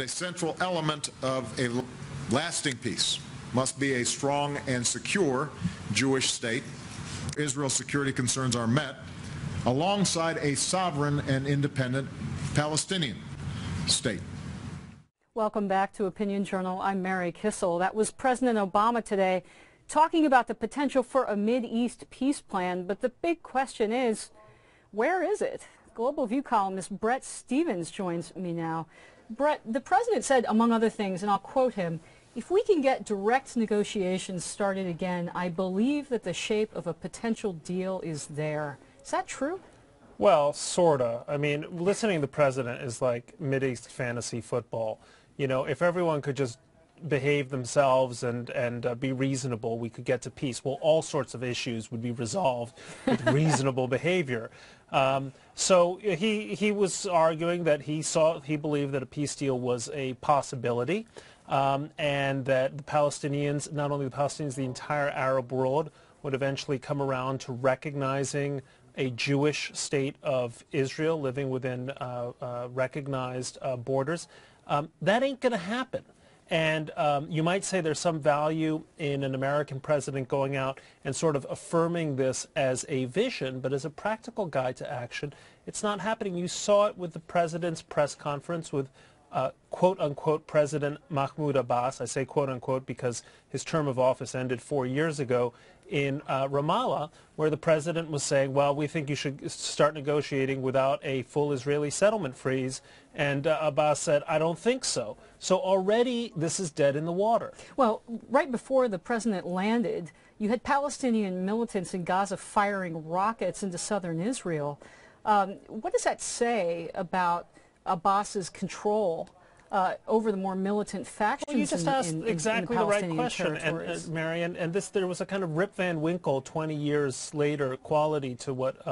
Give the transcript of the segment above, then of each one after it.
A central element of a lasting peace must be a strong and secure Jewish state. Israel's security concerns are met alongside a sovereign and independent Palestinian state. Welcome back to Opinion Journal. I'm Mary Kissel. That was President Obama today talking about the potential for a Mideast peace plan. But the big question is, where is it? Global View columnist Bret Stephens joins me now. Bret, the president said, among other things, and I'll quote him, "If we can get direct negotiations started again, I believe that the shape of a potential deal is there." Is that true? Well, sorta. I mean, listening to the president is like Mideast fantasy football. You know, if everyone could just behave themselves and be reasonable, we could get to peace. Well, all sorts of issues would be resolved with reasonable behavior. So he was arguing that he believed that a peace deal was a possibility, and that the Palestinians, not only the Palestinians, the entire Arab world would eventually come around to recognizing a Jewish state of Israel living within recognized borders. That ain't going to happen. And you might say there's some value in an American president going out and sort of affirming this as a vision, but as a practical guide to action, it's not happening. You saw it with the president's press conference with quote-unquote President Mahmoud Abbas. I say quote-unquote because his term of office ended 4 years ago in Ramallah, where the president was saying, well, we think you should start negotiating without a full Israeli settlement freeze. And Abbas said, I don't think so. So already this is dead in the water. Well, right before the president landed, you had Palestinian militants in Gaza firing rockets into southern Israel. What does that say about Abbas's control over the more militant factions? Well, you just asked exactly the right question, and Mary, and there was a kind of Rip Van Winkle 20 years later quality to what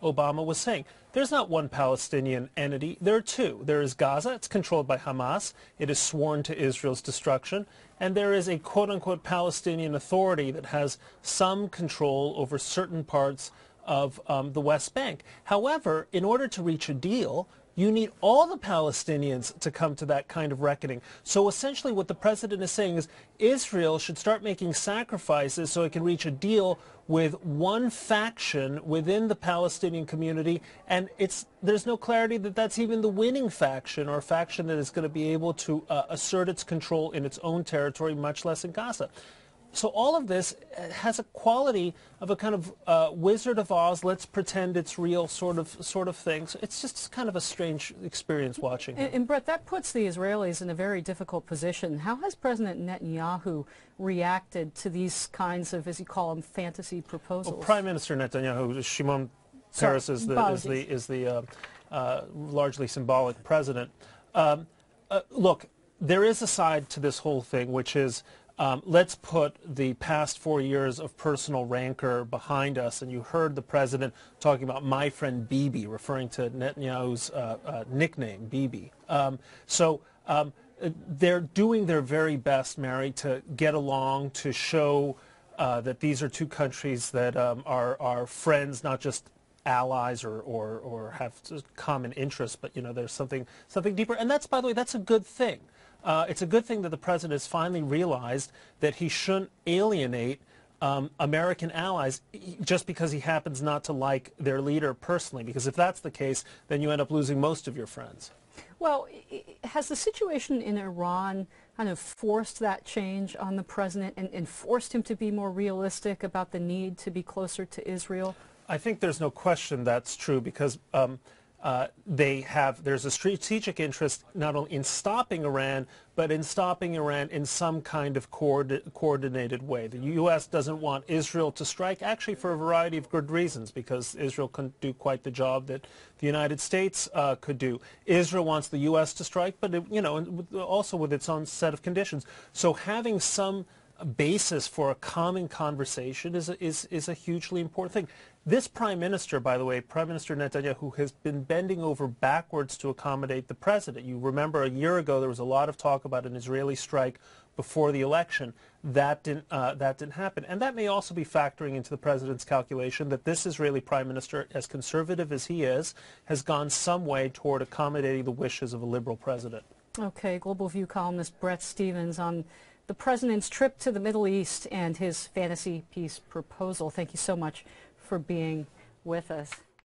Obama was saying. There's not one Palestinian entity. There are two. There is Gaza. It's controlled by Hamas. It is sworn to Israel's destruction. And there is a quote-unquote Palestinian Authority that has some control over certain parts of the West Bank. However, in order to reach a deal, you need all the Palestinians to come to that kind of reckoning. So essentially what the president is saying is Israel should start making sacrifices so it can reach a deal with one faction within the Palestinian community, and there's no clarity that that's even the winning faction or a faction that is going to be able to assert its control in its own territory, much less in Gaza. So all of this has a quality of a kind of Wizard of Oz, let's pretend it's real sort of thing. So it's just kind of a strange experience watching. And Bret, that puts the Israelis in a very difficult position. How has President Netanyahu reacted to these kinds of, as you call them, fantasy proposals? Well, Prime Minister Netanyahu, Shimon Peres is the largely symbolic president. Look, there is a side to this whole thing, which is let's put the past 4 years of personal rancor behind us. And you heard the president talking about my friend Bibi, referring to Netanyahu's nickname, Bibi. They're doing their very best, Mary, to get along, to show that these are two countries that are friends, not just allies or have common interests, but, you know, there's something deeper. And that's, by the way, that's a good thing. It's a good thing that the president has finally realized that he shouldn't alienate American allies just because he happens not to like their leader personally, because if that's the case, then you end up losing most of your friends. Well, has the situation in Iran kind of forced that change on the president and forced him to be more realistic about the need to be closer to Israel? I think there's no question that's true, because there's a strategic interest not only in stopping Iran, but in stopping Iran in some kind of coordinated way. The U.S. doesn't want Israel to strike, actually for a variety of good reasons, because Israel couldn't do quite the job that the United States could do. Israel wants the U.S. to strike, but also with its own set of conditions. So having some basis for a common conversation is a hugely important thing. This prime minister, by the way, Prime Minister Netanyahu, has been bending over backwards to accommodate the president. You remember a year ago there was a lot of talk about an Israeli strike before the election. That didn't happen. And that may also be factoring into the president's calculation that this Israeli prime minister, as conservative as he is, has gone some way toward accommodating the wishes of a liberal president. Okay, Global View columnist Bret Stephens on the president's trip to the Middle East and his fantasy peace proposal. Thank you so much for being with us.